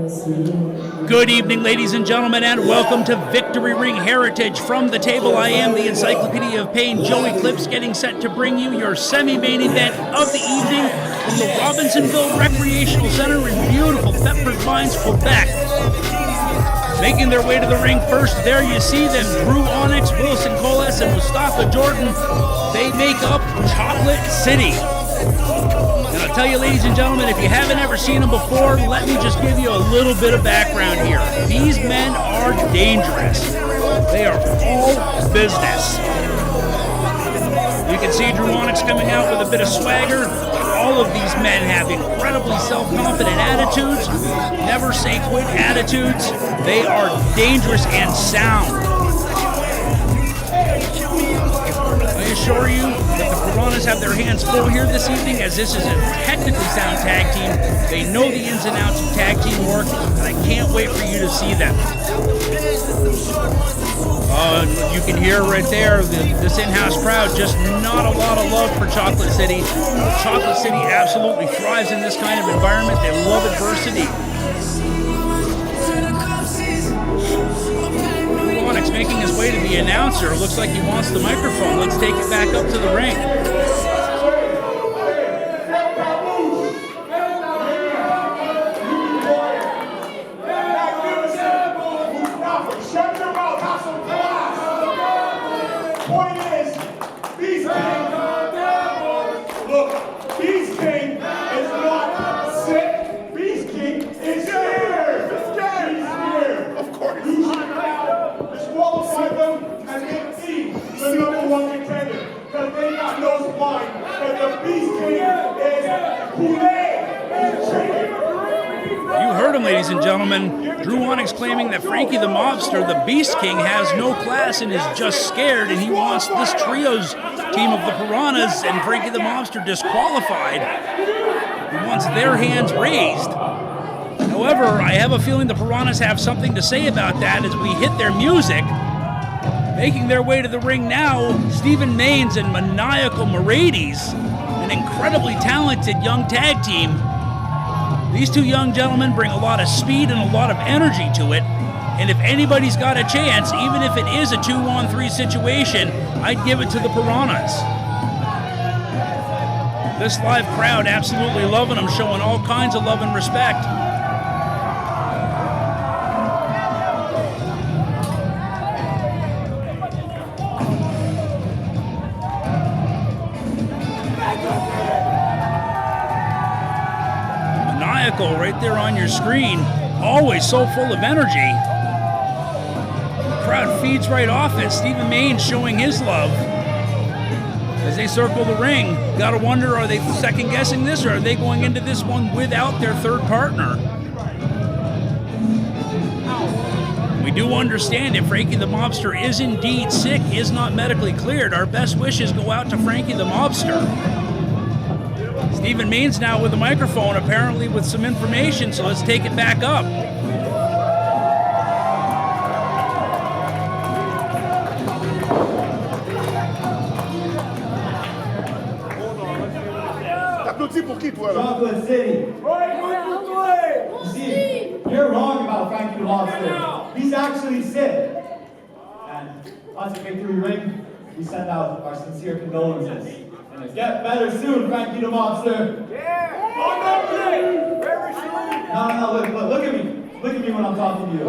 Good evening, ladies and gentlemen, and welcome to Victory Ring Heritage. From the table, I am the Encyclopedia of Pain, Joey Clips, getting set to bring you your semi-main event of the evening from the Robinsonville Recreational Center in beautiful Thetford Mines, Quebec. Making their way to the ring first, there you see them, Dru Onyx, Wilson Coles, and Mustafa Jordan. They make up Chocolate City. And I'll tell you, ladies and gentlemen, if you haven't ever seen them before, let me just give you a little bit of background here. These men are dangerous. They are all business. You can see Dru Onyx coming out with a bit of swagger. All of these men have incredibly self-confident attitudes, never say quit attitudes. They are dangerous and sound. I assure you that the Piranhas have their hands full here this evening, as this is a technically sound tag team. They know the ins and outs of tag team work, and I can't wait for you to see them. You can hear right there this in-house crowd, just not a lot of love for Chocolate City. Chocolate City absolutely thrives in this kind of environment. They love adversity. Onyx making his way to the announcer. Looks like he wants the microphone. Let's take it back up to the ring. You heard him, ladies and gentlemen. Dru Onyx claiming that Frankie the Mobster, the Beast King, has no class and is just scared, and he wants this trio's team of the Piranhas and Frankie the Mobster disqualified. He wants their hands raised. However, I have a feeling the Piranhas have something to say about that as we hit their music. Making their way to the ring now, Stephen Maines and Maniacal Merades, an incredibly talented young tag team. These two young gentlemen bring a lot of speed and a lot of energy to it, and if anybody's got a chance, even if it is a 2-on-3 situation, I'd give it to the Piranhas. This live crowd absolutely loving them, showing all kinds of love and respect. Right there on your screen, always so full of energy. The crowd feeds right off it. Stephen Maines showing his love as they circle the ring. Gotta wonder, are they second guessing this, or are they going into this one without their third partner? We do understand if Frankie the Mobster is indeed sick, is not medically cleared, our best wishes go out to Frankie the Mobster. Stephen Maines now with the microphone, apparently with some information, so let's take it back up. Chocolate City. You see, you're wrong about Frankie the Mobster. He's actually sick. And once you get through the ring, we send out our sincere condolences. And get better soon, Frankie the Mobster. Yeah! No, look at me. Look at me when I'm talking to you.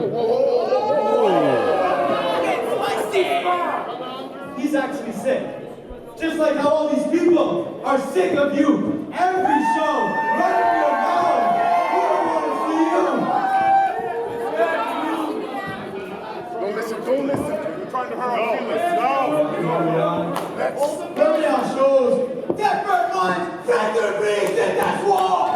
He's actually sick. Just like how all these people are sick of you. Every show, running your mouth. We don't want to see you. Don't listen. You're trying to hurt our feelings. No. Let me out shows. Thetford Mines, Thetford Beast, and that's what.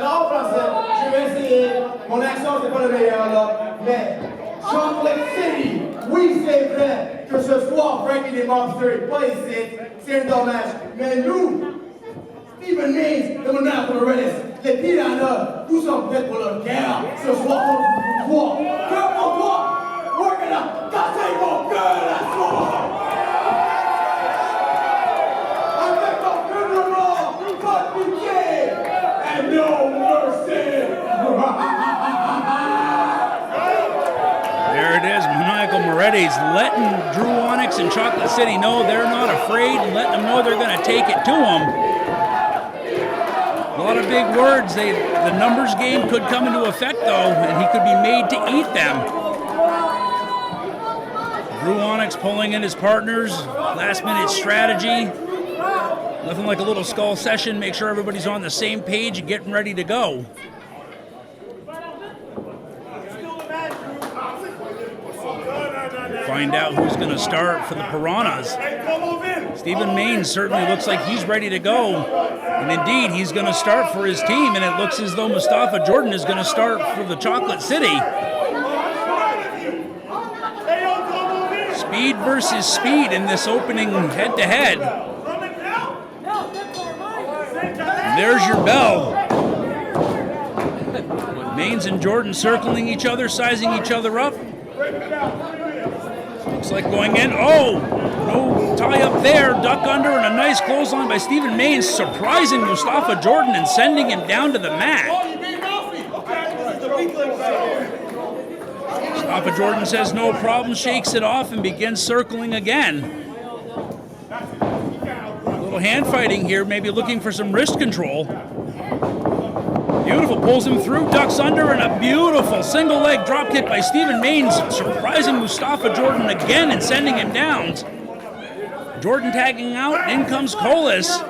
En français, je vais essayer. Mon accent, c'est pas le meilleur, là. Mais Chocolate City, oui, c'est vrai que ce soir, Frankie the Mobster est pas ici. C'est un dommage. Mais nous, Stephen Maines, de Maniacal Merades, les Piranhas, nous sommes prêts pour leur guerre ce soir contre le pouvoir. Cœur pour toi, we're gonna casser mon cœur la soir. Onyx and Chocolate City know they're not afraid and letting them know they're going to take it to them. A lot of big words. The numbers game could come into effect, though, and he could be made to eat them. Dru Onyx pulling in his partners. Last-minute strategy. Nothing like a little skull session. Make sure everybody's on the same page and getting ready to go. Find out who's going to start for the Piranhas. Stephen Maines certainly looks like he's ready to go. And indeed, he's going to start for his team, and it looks as though Mustafa Jordan is going to start for the Chocolate City. Speed versus speed in this opening head-to-head. And there's your bell. With Maines and Jordan circling each other, sizing each other up. Looks like going in. Oh, no tie up there. Duck under and a nice clothesline by Stephen Maines, surprising Mustafa Jordan and sending him down to the mat. Mustafa Jordan says no problem, shakes it off, and begins circling again. A little hand fighting here, maybe looking for some wrist control. Beautiful, pulls him through, ducks under, and a beautiful single leg dropkick by Stephen Maines, surprising Mustafa Jordan again and sending him down. Jordan tagging out, in comes Colas.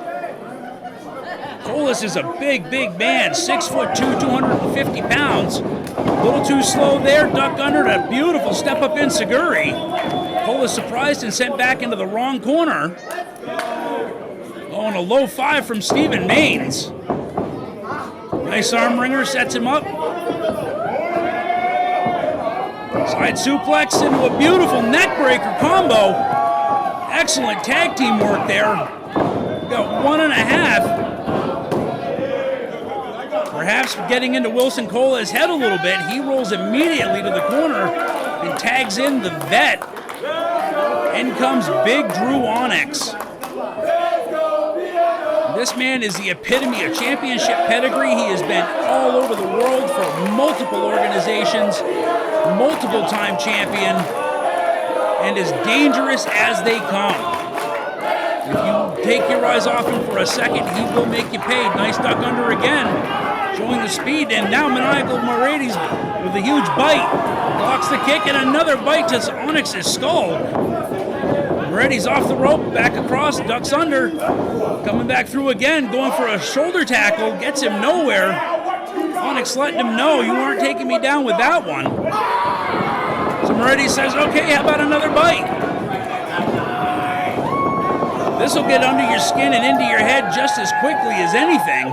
Colas is a big, big man, 6'2", 250 pounds. A little too slow there, duck under, and a beautiful step up in Seguri. Colas surprised and sent back into the wrong corner. Oh, and a low 5 from Stephen Maines. Nice arm wringer, sets him up. Side suplex into a beautiful neck breaker combo. Excellent tag team work there. Got 1.5. Perhaps getting into Wilson Cola's head a little bit. He rolls immediately to the corner and tags in the vet. In comes big Dru Onyx. This man is the epitome of championship pedigree. He has been all over the world for multiple organizations, multiple time champion, and as dangerous as they come. If you take your eyes off him for a second, he will make you pay. Nice duck under again, showing the speed, and now Maniacal Moretti's with a huge bite. Blocks the kick, and another bite to Onyx's skull. Moretti's off the rope, back across, ducks under, coming back through again, going for a shoulder tackle, gets him nowhere. Onyx letting him know, you aren't taking me down with that one. So Moretti says, okay, how about another bite? This will get under your skin and into your head just as quickly as anything.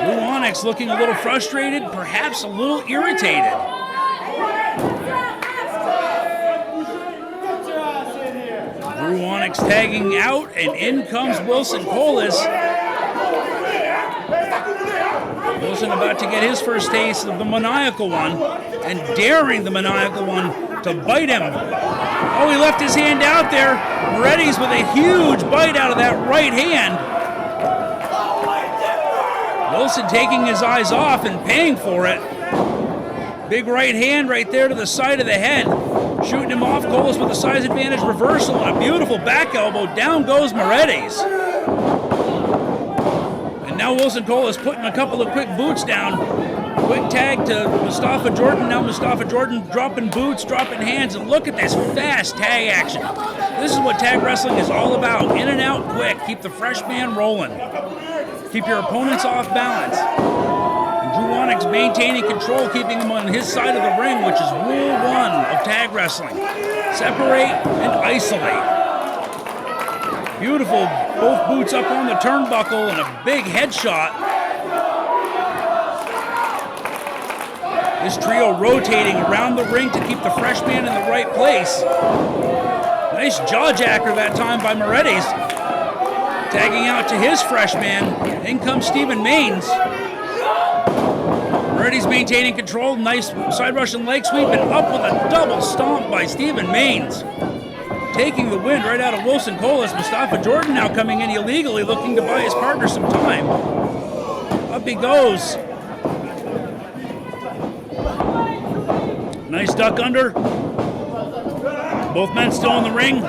Dru Onyx looking a little frustrated, perhaps a little irritated. Dru Onyx tagging out, and in comes Wilson Colas. Wilson about to get his first taste of the Maniacal One, and daring the Maniacal One to bite him. Oh, he left his hand out there. Moretti's with a huge bite out of that right hand. Wilson taking his eyes off and paying for it. Big right hand right there to the side of the head. Shooting him off, Colas with a size advantage reversal and a beautiful back elbow. Down goes Moretti's. And now Wilson Colas putting a couple of quick boots down. Quick tag to Mustafa Jordan. Now Mustafa Jordan dropping boots, dropping hands. And look at this fast tag action. This is what tag wrestling is all about. In and out quick. Keep the fresh man rolling. Keep your opponents off balance. Dru Onyx maintaining control, keeping him on his side of the ring, which is rule 1 of tag wrestling. Separate and isolate. Beautiful, both boots up on the turnbuckle and a big headshot. This trio rotating around the ring to keep the fresh man in the right place. Nice jaw jacker that time by Moretti's. Tagging out to his fresh man. In comes Stephen Maines. Moretti's maintaining control. Nice side Russian leg sweep, and up with a double stomp by Stephen Maines. Taking the wind right out of Wilson Colas. Mustafa Jordan now coming in illegally, looking to buy his partner some time. Up he goes. Nice duck under. Both men still in the ring,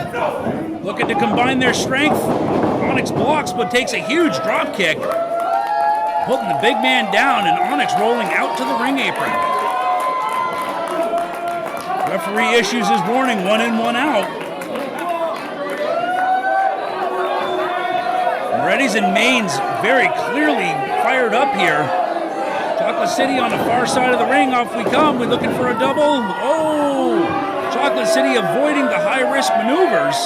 looking to combine their strength. Onyx blocks, but takes a huge drop kick, putting the big man down, and Onyx rolling out to the ring apron. Referee issues his warning, 1 in, 1 out. Moretti's and Maine's very clearly fired up here. Chocolate City on the far side of the ring. Off we come. We're looking for a double. Oh! Chocolate City avoiding the high-risk maneuvers.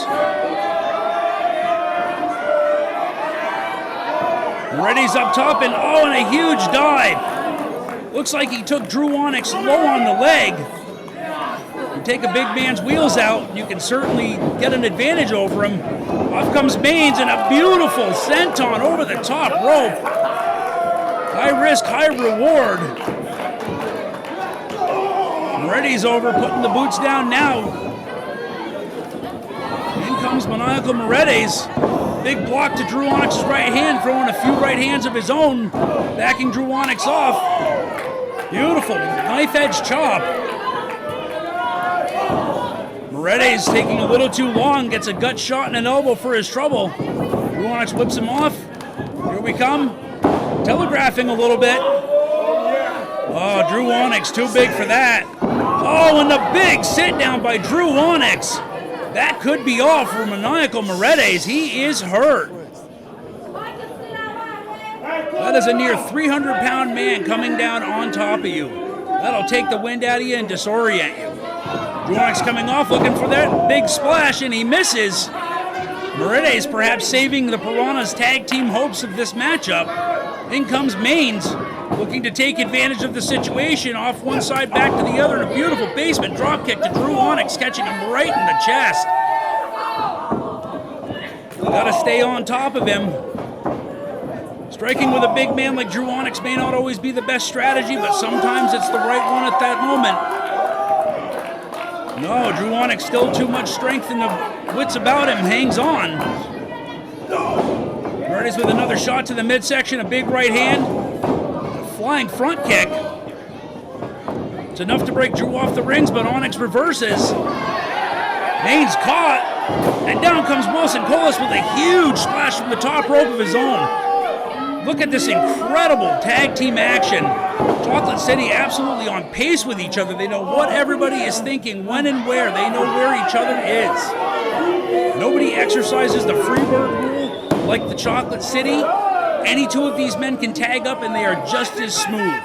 Moretti's up top, and a huge dive. Looks like he took Dru Onyx low on the leg. You take a big man's wheels out, you can certainly get an advantage over him. Off comes Baines, and a beautiful senton over the top rope. High risk, high reward. Moretti's over, putting the boots down now. In comes Maniacal Moretti's. Big block to Dru Onyx's right hand, throwing a few right hands of his own, backing Dru Onyx off. Beautiful knife edge chop. Moretti's taking a little too long, gets a gut shot and an elbow for his trouble. Dru Onyx whips him off. Here we come. Telegraphing a little bit. Oh, Dru Onyx too big for that. Oh, and the big sit down by Dru Onyx. That could be all for Maniacal Moretti's. He is hurt. That is a near 300-pound man coming down on top of you. That'll take the wind out of you and disorient you. Dru Onyx coming off, looking for that big splash, and he misses. Moretti's perhaps saving the Piranhas tag team hopes of this matchup. In comes Maine's, looking to take advantage of the situation. Off one side, back to the other, and a beautiful basement dropkick to Dru Onyx, catching him right in the chest. You gotta stay on top of him. Striking with a big man like Dru Onyx may not always be the best strategy, but sometimes it's the right one at that moment. No, Dru Onyx still too much strength in the wits about him, hangs on. Moretti's with another shot to the midsection, a big right hand, a flying front kick. It's enough to break Dru off the rings, but Onyx reverses. Maine's caught, and down comes Wilson Colas with a huge splash from the top rope of his own. Look at this incredible tag team action. Chocolate City absolutely on pace with each other. They know what everybody is thinking, when and where. They know where each other is. Nobody exercises the freebird rule like the Chocolate City. Any two of these men can tag up and they are just as smooth.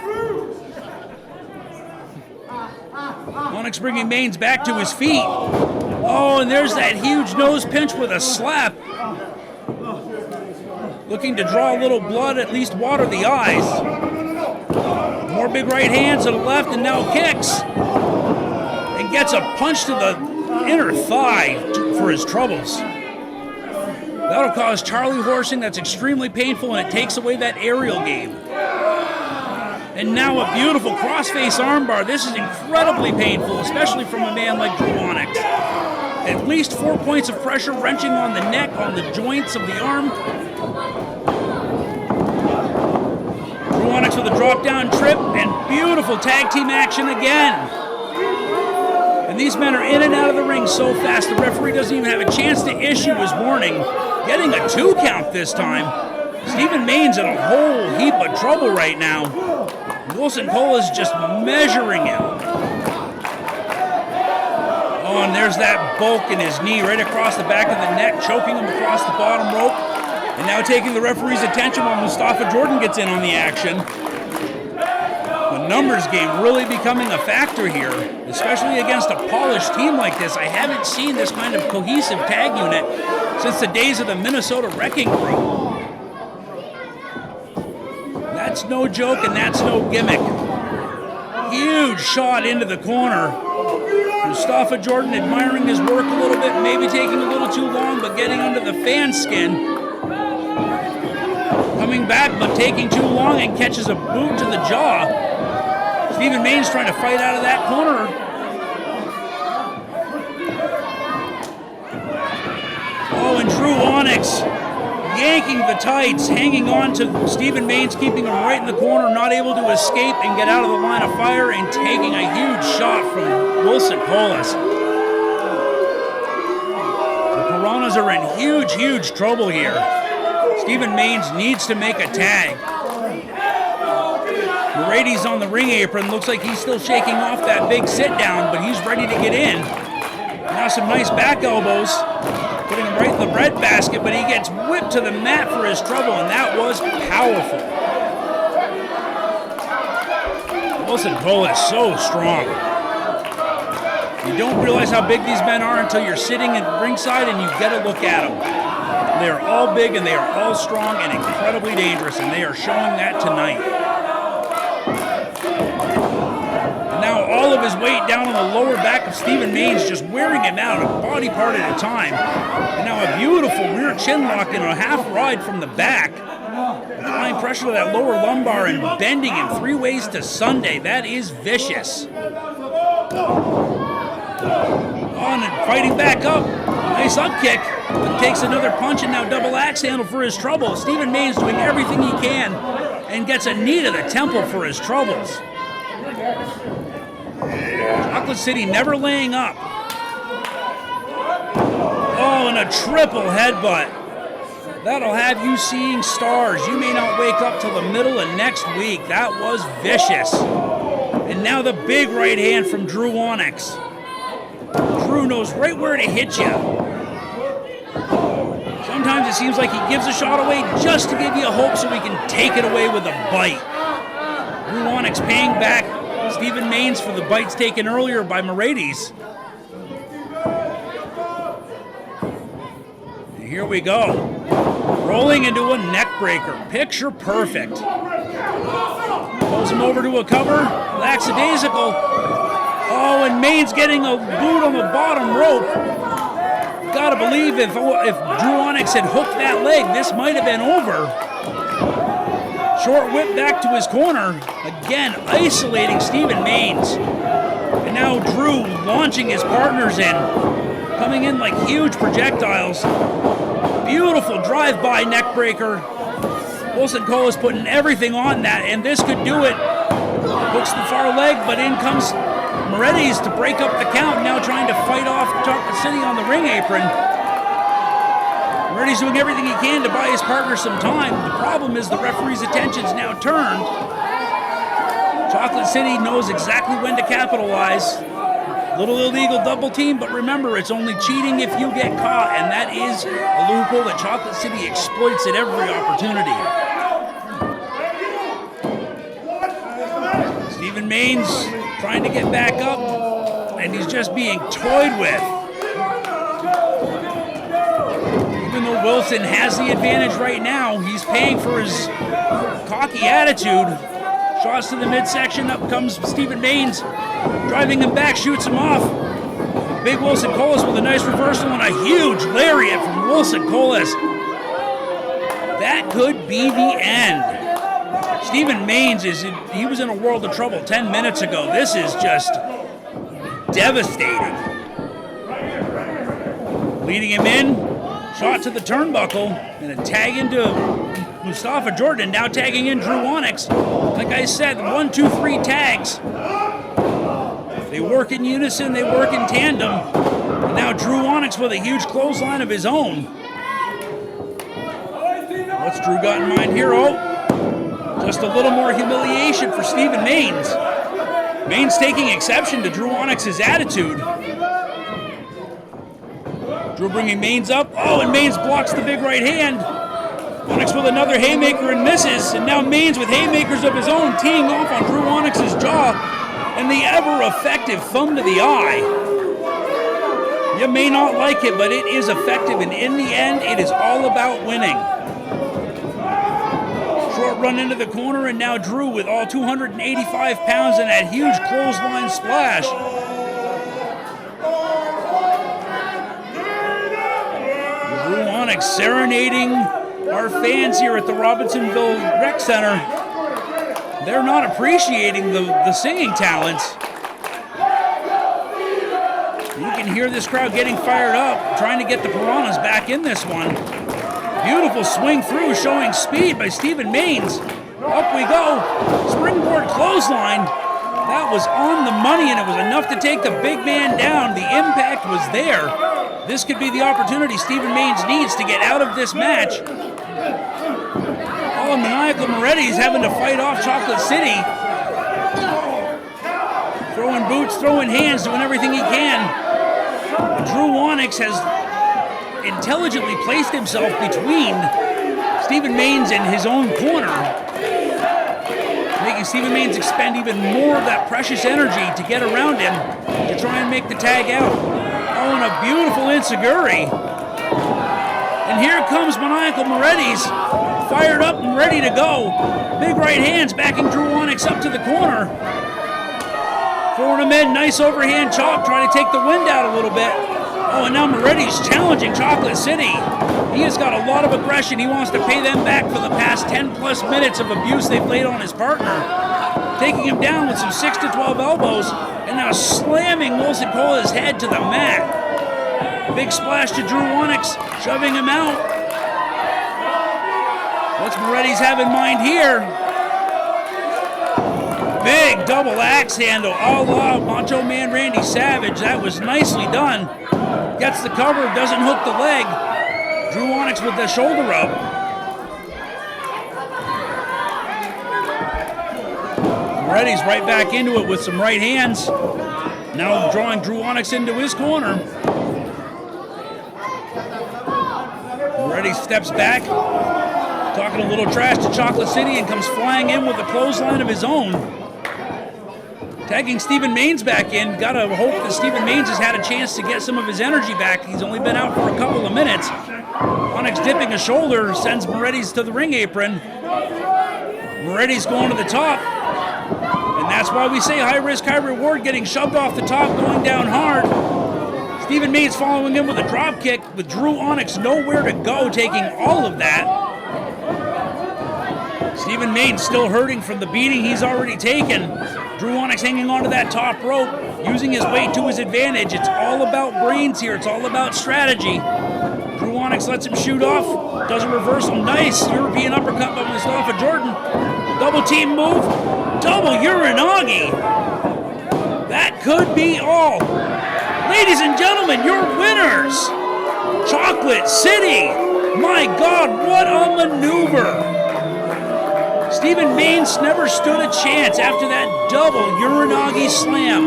Onyx bringing Maine's back to his feet. Oh, and there's that huge nose pinch with a slap. Looking to draw a little blood, at least water the eyes. More big right hands to the left, and now kicks. And gets a punch to the inner thigh for his troubles. That'll cause Charlie horsing. That's extremely painful, and it takes away that aerial game. And now a beautiful crossface armbar. This is incredibly painful, especially from a man like Dru Onyx. At least 4 points of pressure wrenching on the neck, on the joints of the arm. Dru Onyx with a drop-down trip, and beautiful tag team action again. And these men are in and out of the ring so fast, the referee doesn't even have a chance to issue his warning. Getting a 2 count this time. Stephen Maine's in a whole heap of trouble right now. Wilson Cola's just measuring him. Oh, and there's that bulk in his knee right across the back of the neck, choking him across the bottom rope. And now taking the referee's attention when Mustafa Jordan gets in on the action. The numbers game really becoming a factor here, especially against a polished team like this. I haven't seen this kind of cohesive tag unit since the days of the Minnesota Wrecking Crew. That's no joke, and that's no gimmick. Huge shot into the corner. Mustafa Jordan admiring his work a little bit, maybe taking a little too long, but getting under the fan skin. Coming back, but taking too long, and catches a boot to the jaw. Stephen Maine's trying to fight out of that corner. Oh, and Dru Onyx yanking the tights, hanging on to Stephen Maine's, keeping him right in the corner, not able to escape and get out of the line of fire, and taking a huge shot from Wilson Colas. The Piranhas are in huge, huge trouble here. Stephen Maines needs to make a tag. Brady's on the ring apron. Looks like he's still shaking off that big sit down, but he's ready to get in. Now some nice back elbows. Putting him right in the bread basket, but he gets whipped to the mat for his trouble, and that was powerful. Wilson Cole is so strong. You don't realize how big these men are until you're sitting at ringside and you get a look at them. They are all big and they are all strong and incredibly dangerous, and they are showing that tonight. Now all of his weight down on the lower back of Stephen Maines, just wearing him out, a body part at a time. And now a beautiful rear chin lock and a half ride from the back. Applying pressure to that lower lumbar and bending him 3 ways to Sunday. That is vicious. On and fighting back up. Nice up kick. But takes another punch and now double axe handle for his trouble. Stephen Maines doing everything he can and gets a knee to the temple for his troubles. Chocolate City never laying up. Oh, and a triple headbutt. That'll have you seeing stars. You may not wake up till the middle of next week. That was vicious. And now the big right hand from Dru Onyx. Dru knows right where to hit you. Sometimes it seems like he gives a shot away just to give you a hope so he can take it away with a bite. Dru Onyx paying back Stephen Maines for the bites taken earlier by Merades. Here we go. Rolling into a neck breaker. Picture perfect. Pulls him over to a cover. Lackadaisical. Oh, and Maines getting a boot on the bottom rope. Gotta believe if Dru Onyx had hooked that leg, this might have been over. Short whip back to his corner. Again, isolating Stephen Maines. And now Dru launching his partners in. Coming in like huge projectiles. Beautiful drive-by neck breaker. Wilson Cole is putting everything on that, and this could do it. Hooks the far leg, but in comes Merades to break up the count, now trying to fight off Chocolate City on the ring apron. Merades doing everything he can to buy his partner some time. The problem is the referee's attention's now turned. Chocolate City knows exactly when to capitalize. Little illegal double team, but remember, it's only cheating if you get caught, and that is a loophole that Chocolate City exploits at every opportunity. Stephen Maines trying to get back up, and he's just being toyed with. Even though Wilson has the advantage right now, he's paying for his cocky attitude. Shots to the midsection, up comes Stephen Maines, driving him back, shoots him off. Big Wilson Colas with a nice reversal and a huge lariat from Wilson Colas. That could be the end. Stephen Maines, he was in a world of trouble 10 minutes ago. This is just devastating. Leading him in, shot to the turnbuckle, and a tag into Mustafa Jordan, now tagging in Dru Onyx. Like I said, 1, 2, 3 tags. They work in unison, they work in tandem. And now Dru Onyx with a huge clothesline of his own. What's Dru got in mind here? Oh, just a little more humiliation for Stephen Maines. Maines taking exception to Dru Onyx's attitude. Dru bringing Maines up. Oh, and Maines blocks the big right hand. Onyx with another haymaker and misses, and now Maines with haymakers of his own, teeing off on Dru Onyx's jaw, and the ever-effective thumb to the eye. You may not like it, but it is effective, and in the end, it is all about winning. Short run into the corner, and now Dru with all 285 pounds and that huge clothesline splash. Dru Onyx serenading our fans here at the Robinsonville Rec Center. They're not appreciating the singing talents. You can hear this crowd getting fired up, trying to get the Piranhas back in this one. Beautiful swing through, showing speed by Stephen Maines. Up we go. Springboard clothesline. That was on the money, and it was enough to take the big man down. The impact was there. This could be the opportunity Stephen Maines needs to get out of this match. Oh, and Maniacal Moretti's having to fight off Chocolate City. Throwing boots, throwing hands, doing everything he can. Dru Onyx has intelligently placed himself between Stephen Maines and his own corner, making Stephen Maines expend even more of that precious energy to get around him to try and make the tag out. Oh, and a beautiful enziguri. And here comes Maniacal Moretti's, fired up and ready to go. Big right hands backing Dru Onyx up to the corner. Throwing him in, nice overhand chop, trying to take the wind out a little bit. Oh, and now Moretti's challenging Chocolate City. He has got a lot of aggression. He wants to pay them back for the past 10 plus minutes of abuse they've laid on his partner. Taking him down with some 6 to 12 elbows, and now slamming Wilson Cola's head to the mat. Big splash to Dru Onyx, shoving him out. What's Moretti's have in mind here? Big double axe handle, a la Macho Man Randy Savage. That was nicely done. Gets the cover, doesn't hook the leg. Dru Onyx with the shoulder rub. Moretti's right back into it with some right hands. Now drawing Dru Onyx into his corner. Moretti steps back, talking a little trash to Chocolate City, and comes flying in with a clothesline of his own. Tagging Stephen Maines back in. Gotta hope that Stephen Maines has had a chance to get some of his energy back. He's only been out for a couple of minutes. Onyx dipping a shoulder, sends Moretti's to the ring apron. Moretti's going to the top. And that's why we say high risk, high reward, getting shoved off the top, going down hard. Stephen Maines following in with a drop kick, with Dru Onyx nowhere to go, taking all of that. Stephen Maines still hurting from the beating he's already taken. Dru Onyx hanging onto that top rope, using his weight to his advantage. It's all about brains here. It's all about strategy. Dru Onyx lets him shoot off. Does a reversal. Nice European uppercut by Mustafa Jordan. Double team move. Double Uranagi. That could be all. Ladies and gentlemen, your winners. Chocolate City. My God, what a maneuver. Stephen Maines never stood a chance after that double Uranagi slam.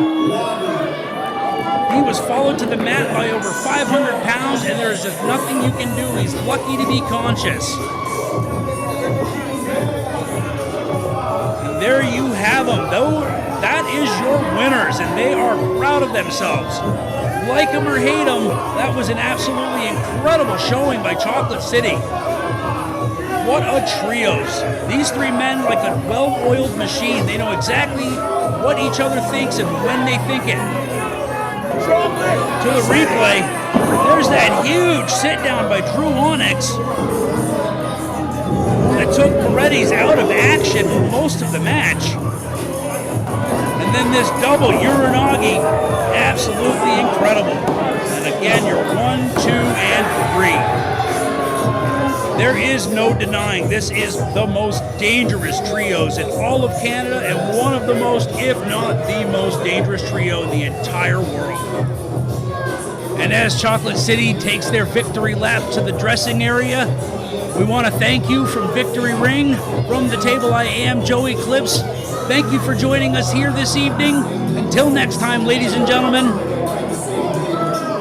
He was followed to the mat by over 500 pounds, and there's just nothing you can do. He's lucky to be conscious. And there you have them. That is your winners, and they are proud of themselves. Like them or hate them, that was an absolutely incredible showing by Chocolate City. What a trios. These three men, like a well-oiled machine. They know exactly what each other thinks and when they think it. To the replay, there's that huge sit-down by Dru Onyx that took Moretti's out of action for most of the match. And then this double Uranagi, absolutely incredible. And again, you're 1, 2, and 3. There is no denying this is the most dangerous trios in all of Canada, and one of the most, if not the most dangerous trio in the entire world. And as Chocolate City takes their victory lap to the dressing area, we want to thank you from Victory Ring. From the table I am Joey Clips. Thank you for joining us here this evening. Until next time, ladies and gentlemen,